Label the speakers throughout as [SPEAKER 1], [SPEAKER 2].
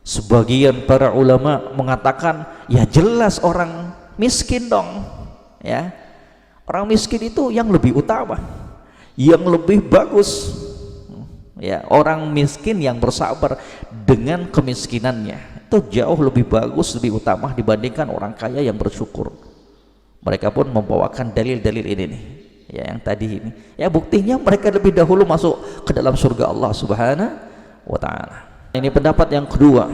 [SPEAKER 1] Sebagian para ulama mengatakan ya jelas orang miskin dong, ya. Orang miskin itu yang lebih utama, yang lebih bagus, ya. Orang miskin yang bersabar dengan kemiskinannya itu jauh lebih bagus, lebih utama dibandingkan orang kaya yang bersyukur. Mereka pun membawakan dalil-dalil ini nih, ya, yang tadi ini, ya, buktinya mereka lebih dahulu masuk ke dalam surga Allah Subhanahu wa ta'ala. Ini pendapat yang kedua.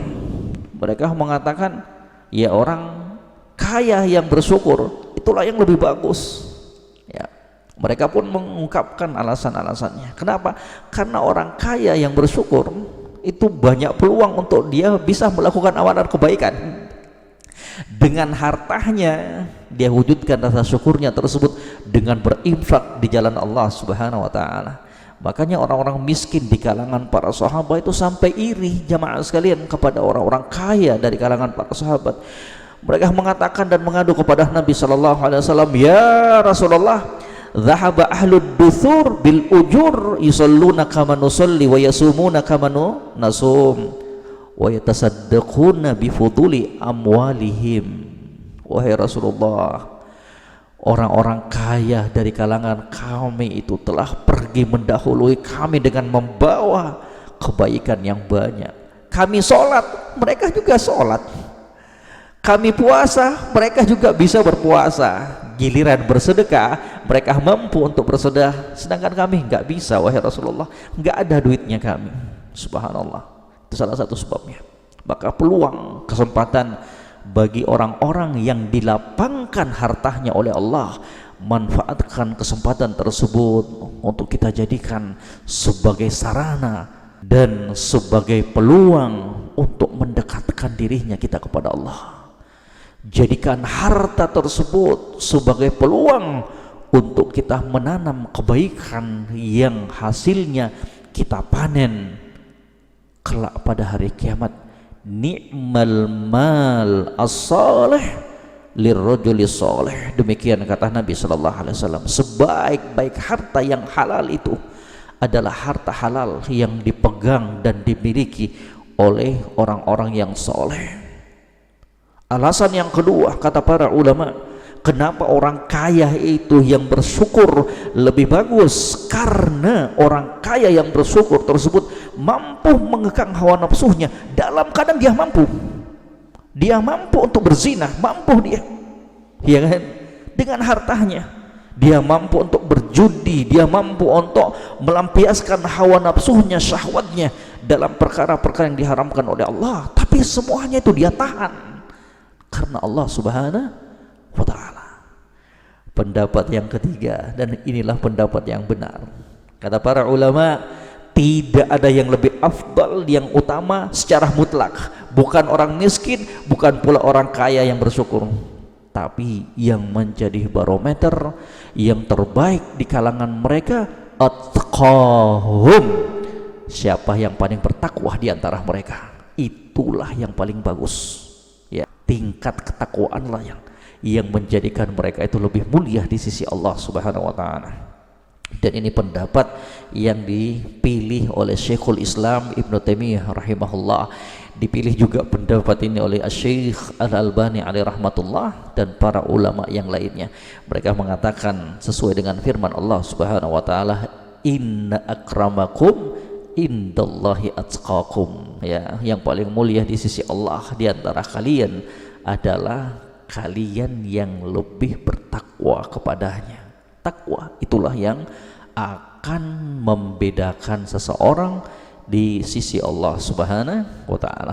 [SPEAKER 1] Mereka mengatakan ya orang kaya yang bersyukur itulah yang lebih bagus, ya. Mereka pun mengungkapkan alasan-alasannya. Kenapa? Karena orang kaya yang bersyukur itu banyak peluang untuk dia bisa melakukan amalan kebaikan. Dengan hartanya dia wujudkan rasa syukurnya tersebut dengan berinfak di jalan Allah Subhanahu wa ta'ala. Makanya orang-orang miskin di kalangan para sahabat itu sampai iri, jamaah sekalian, kepada orang-orang kaya dari kalangan para sahabat. Mereka mengatakan dan mengadu kepada Nabi sallallahu alaihi wasallam, "Ya Rasulullah, dhahaba ahlud duthur bil ujur yusalluna kama nusalli wa yasumuna kama nasum wa yatasaddaquna bi fuduli amwalihim." Wahai Rasulullah, orang-orang kaya dari kalangan kami itu telah pergi mendahului kami dengan membawa kebaikan yang banyak. Kami sholat, mereka juga sholat. Kami puasa, mereka juga bisa berpuasa. Giliran bersedekah, mereka mampu untuk bersedekah, sedangkan kami nggak bisa, wahai Rasulullah, nggak ada duitnya kami. Subhanallah, itu salah satu sebabnya. Maka peluang, kesempatan bagi orang-orang yang dilapangkan hartanya oleh Allah, manfaatkan kesempatan tersebut untuk kita jadikan sebagai sarana dan sebagai peluang untuk mendekatkan dirinya kita kepada Allah. Jadikan harta tersebut sebagai peluang untuk kita menanam kebaikan yang hasilnya kita panen kelak pada hari kiamat. Ni'mal mal as-salih lirrajuli salih. Demikian kata Nabi sallallahu alaihi wasallam, sebaik-baik harta yang halal itu adalah harta halal yang dipegang dan dimiliki oleh orang-orang yang soleh. Alasan yang kedua, kata para ulama, kenapa orang kaya itu yang bersyukur lebih bagus? Karena orang kaya yang bersyukur tersebut mampu mengekang hawa nafsunya dalam keadaan dia mampu. Dia mampu untuk berzina, mampu dia, ya kan? Dengan hartanya dia mampu untuk berjudi, dia mampu untuk melampiaskan hawa nafsunya, syahwatnya dalam perkara-perkara yang diharamkan oleh Allah. Tapi semuanya itu dia tahan karena Allah Subhanahu wa ta'ala. Pendapat yang ketiga, dan inilah pendapat yang benar, kata para ulama, tidak ada yang lebih afdal, yang utama secara mutlak, bukan orang miskin, bukan pula orang kaya yang bersyukur, tapi yang menjadi barometer, yang terbaik di kalangan mereka, atqahum, siapa yang paling bertakwa di antara mereka, itulah yang paling bagus, ya. Tingkat ketakwaanlah yang menjadikan mereka itu lebih mulia di sisi Allah Subhanahu wa ta'ala. Dan ini pendapat yang dipilih oleh Syekhul Islam Ibnu Taimiyah rahimahullah. Dipilih juga pendapat ini oleh Syekh Al-Albani alaihi rahmatullah dan para ulama yang lainnya. Mereka mengatakan sesuai dengan firman Allah Subhanahu wa ta'ala, inna akramakum indallahi atqakum, ya, yang paling mulia di sisi Allah di antara kalian adalah kalian yang lebih bertakwa kepadanya. Takwa itulah yang akan membedakan seseorang di sisi Allah Subhanahu wa ta'ala.